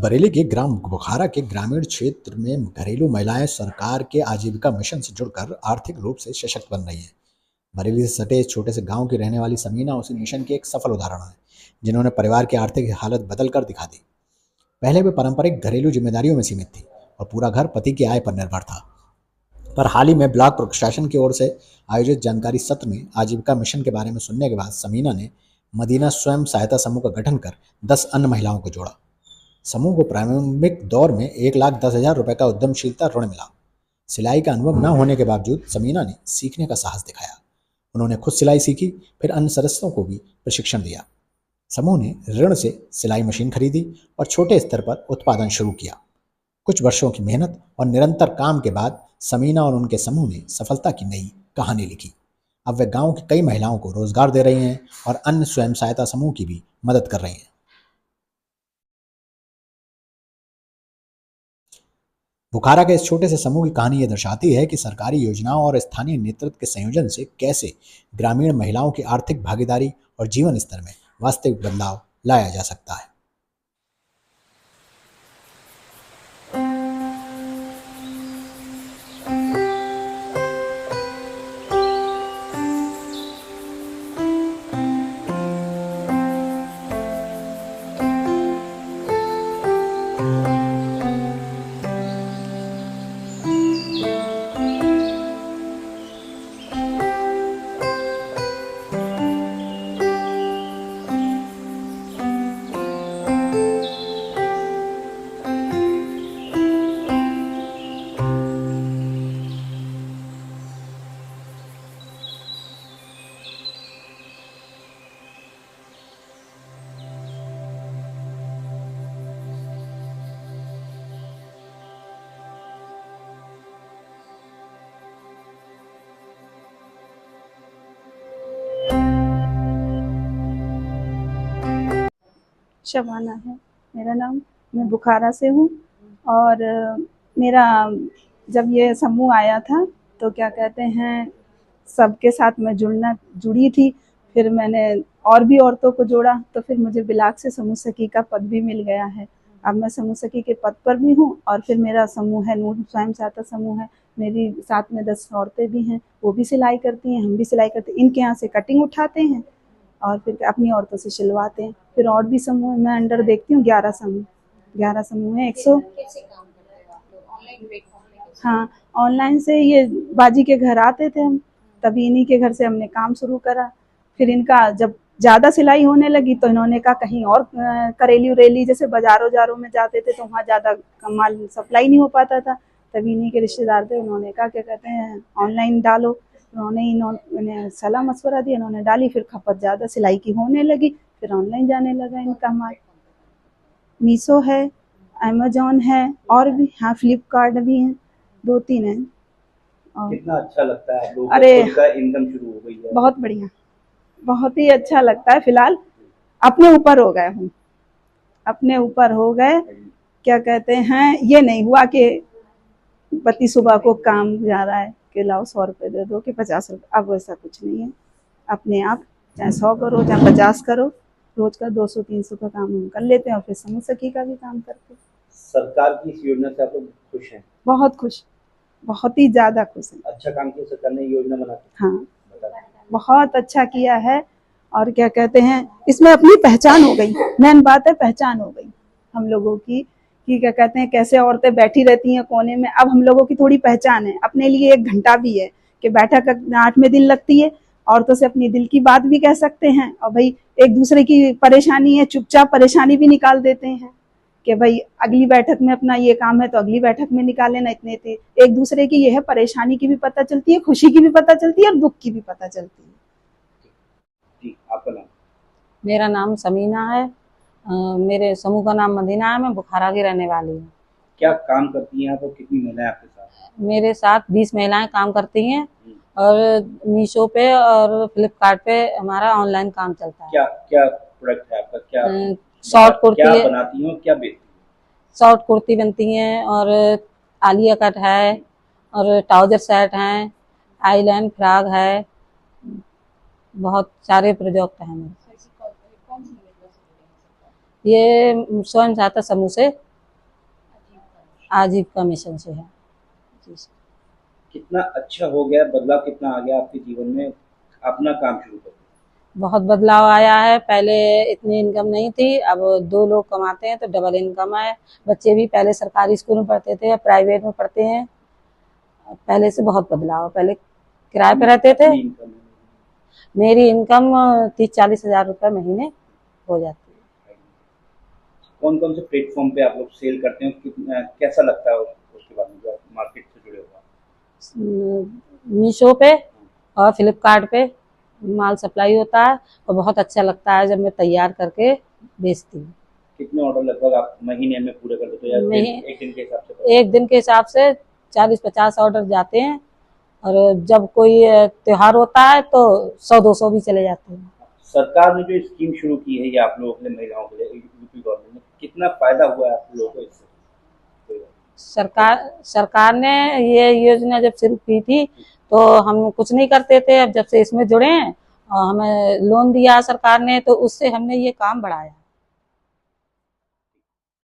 बरेली के ग्राम बुखारा के ग्रामीण क्षेत्र में घरेलू महिलाएं सरकार के आजीविका मिशन से जुड़कर आर्थिक रूप से सशक्त बन रही हैं। बरेली से सटे इस छोटे से गांव की रहने वाली समीना उस मिशन की एक सफल उदाहरण है, जिन्होंने परिवार की आर्थिक हालत बदल कर दिखा दी। पहले वे पारंपरिक घरेलू जिम्मेदारियों में सीमित थी और पूरा घर पति की आय पर निर्भर था। पर हाल ही में ब्लॉक प्रशासन की ओर से आयोजित जानकारी सत्र में आजीविका मिशन के बारे में सुनने के बाद समीना ने मदीना स्वयं सहायता समूह का गठन कर 10 अन्य महिलाओं को जोड़ा। समूह को प्रारंभिक दौर में 1,10,000 रुपए का उद्यमशीलता ऋण मिला। सिलाई का अनुभव न होने के बावजूद समीना ने सीखने का साहस दिखाया। उन्होंने खुद सिलाई सीखी, फिर अन्य सदस्यों को भी प्रशिक्षण दिया। समूह ने ऋण से सिलाई मशीन खरीदी और छोटे स्तर पर उत्पादन शुरू किया। कुछ वर्षों की मेहनत और निरंतर काम के बाद समीना और उनके समूह ने सफलता की नई कहानी लिखी। अब वे गांव की कई महिलाओं को रोजगार दे रही हैं और अन्य स्वयं सहायता समूह की भी मदद कर रही हैं। बुखारा के इस छोटे से समूह की कहानी ये दर्शाती है कि सरकारी योजनाओं और स्थानीय नेतृत्व के संयोजन से कैसे ग्रामीण महिलाओं की आर्थिक भागीदारी और जीवन स्तर में वास्तविक बदलाव लाया जा सकता है। शबाना है मेरा नाम। मैं बुखारा से हूँ और मेरा जब ये समूह आया था तो क्या कहते हैं, सबके साथ मैं जुड़ी थी। फिर मैंने और भी औरतों को जोड़ा तो फिर मुझे ब्लॉक से समूह सखी का पद भी मिल गया है। अब मैं समूह सखी के पद पर भी हूँ और फिर मेरा समूह है नूर स्वयं सहायता समूह है। मेरी साथ में 10 औरतें भी हैं, वो भी सिलाई करती हैं, हम भी सिलाई करते हैं। इनके यहाँ से कटिंग उठाते हैं और फिर अपनी औरतों से सिलवाते हैं। फिर और भी समूह मैं अंडर देखती हूँ, 11 समूह है। 100 हाँ, ऑनलाइन से ये बाजी के घर आते थे हम, तभी इन्हीं के घर से हमने काम शुरू करा। फिर इनका जब ज़्यादा सिलाई होने लगी तो इन्होंने कहा कहीं और करेली उरेली जैसे बाजारों में जाते थे तो वहाँ ज़्यादा माल सप्लाई नहीं हो पाता था। तभी इन्हीं के रिश्तेदार थे, उन्होंने कहा क्या कहते हैं ऑनलाइन डालो। इन्होंने सलाह मशवरा दिया, इन्होंने डाली। फिर खपत ज़्यादा सिलाई की होने लगी, फिर ऑनलाइन जाने लगा इनका माल। मीशो है, अमेजोन है और भी, हाँ फ्लिपकार्ट भी है, 2-3 है। कितना अच्छा लगता है, लोगों अरे का इनकम शुरू हो गई है। बहुत बढ़िया, बहुत ही अच्छा लगता है। फिलहाल अपने ऊपर हो गए हम, अपने ऊपर हो गए। क्या कहते हैं, ये नहीं हुआ कि पति सुबह को काम जा रहा है कि लाओ 100 रुपये दे दो कि 50 रुपये, अब वैसा कुछ नहीं है। अपने आप चाहे 100 करो चाहे 50 करो, रोज का 200-300 का काम हम कर लेते हैं और फिर समूह सखी का भी काम करते हैं। सरकार की इस योजना से आप लोग खुश हैं? बहुत खुश, बहुत ही ज्यादा खुश हैं। अच्छा काम किया सरकार ने, योजना बना के। हाँ, बहुत अच्छा किया है। और क्या कहते हैं, इसमें अपनी पहचान हो गई। मेन बात है पहचान हो गई हम लोगों की, कि क्या कहते हैं कैसे औरतें बैठी रहती हैं कोने में। अब हम लोगों की थोड़ी पहचान है, अपने लिए 1 घंटा भी है कि बैठक 8 में दिन लगती है। औरतों से अपनी दिल की बात भी कह सकते हैं और भाई एक दूसरे की परेशानी है, चुपचाप परेशानी भी निकाल देते हैं कि भाई अगली बैठक में अपना ये काम है तो अगली बैठक में निकाल लेना। इतने थे एक दूसरे की, ये है परेशानी की भी पता चलती है, खुशी की भी पता चलती है और दुख की भी पता चलती है। जी, आपका नाम? मेरा नाम समीना है। मेरे समूह का नाम मदीना है। मैं बुखारा की रहने वाली हूँ। क्या काम करती हैं आप और कितनी महिलाएं आपके साथ? मेरे साथ 20 महिलाएं काम करती हैं और मीशो पे और फ्लिपकार्ट पे हमारा ऑनलाइन काम चलता है। क्या क्या प्रोडक्ट है आपका? क्या शॉर्ट कुर्ती क्या बनाती हो, क्या बेचती हो? शॉर्ट कुर्ती बनती हैं और आलिया कट है और ट्राउजर सेट हैं, आईलाइन फ्रॉक है, बहुत सारे प्रोजेक्ट हैं मेरे। ये स्वयं सहायता समूह से आजीविका मिशन से है जी सर। कितना अच्छा हो गया, बदलाव कितना आ गया आपके जीवन में अपना काम शुरू करके? बहुत बदलाव आया है। पहले इतनी इनकम नहीं थी, अब 2 लोग कमाते हैं तो डबल इनकम है। बच्चे भी पहले सरकारी स्कूल में पढ़ते थे, अब प्राइवेट में पढ़ते हैं। पहले से बहुत बदलाव है। पहले किराए पे रहते थे। अपनी इनकम है। मेरी इनकम 30-40 हजार रुपये महीने हो जाती है। कौन कौन से प्लेटफॉर्म पे आप लोग सेल करते हैं, कितना कैसा लगता है उसके बाद में जो आप मार्केट से जुड़े हुआ? मीशो पे और फ्लिपकार्ट पे माल सप्लाई होता है और बहुत अच्छा लगता है जब मैं तैयार करके बेचती हूँ। कितने ऑर्डर लगभग आप महीने में पूरे कर देते हो या एक दिन के हिसाब से? एक दिन के हिसाब से 40-50 ऑर्डर जाते हैं और जब कोई त्योहार होता है तो 100-200 भी चले जाते हैं। सरकार ने जो स्कीम शुरू की है ये आप लोगों के लिए, महिलाओं के लिए, यूपी गवर्नमेंट ने, कितना फायदा हुआ है आप लोगों को इससे? सरकार ने ये योजना जब शुरू की थी तो हम कुछ नहीं करते थे। अब जब से इसमें जुड़े हैं और हमें लोन दिया सरकार ने तो उससे हमने ये काम बढ़ाया।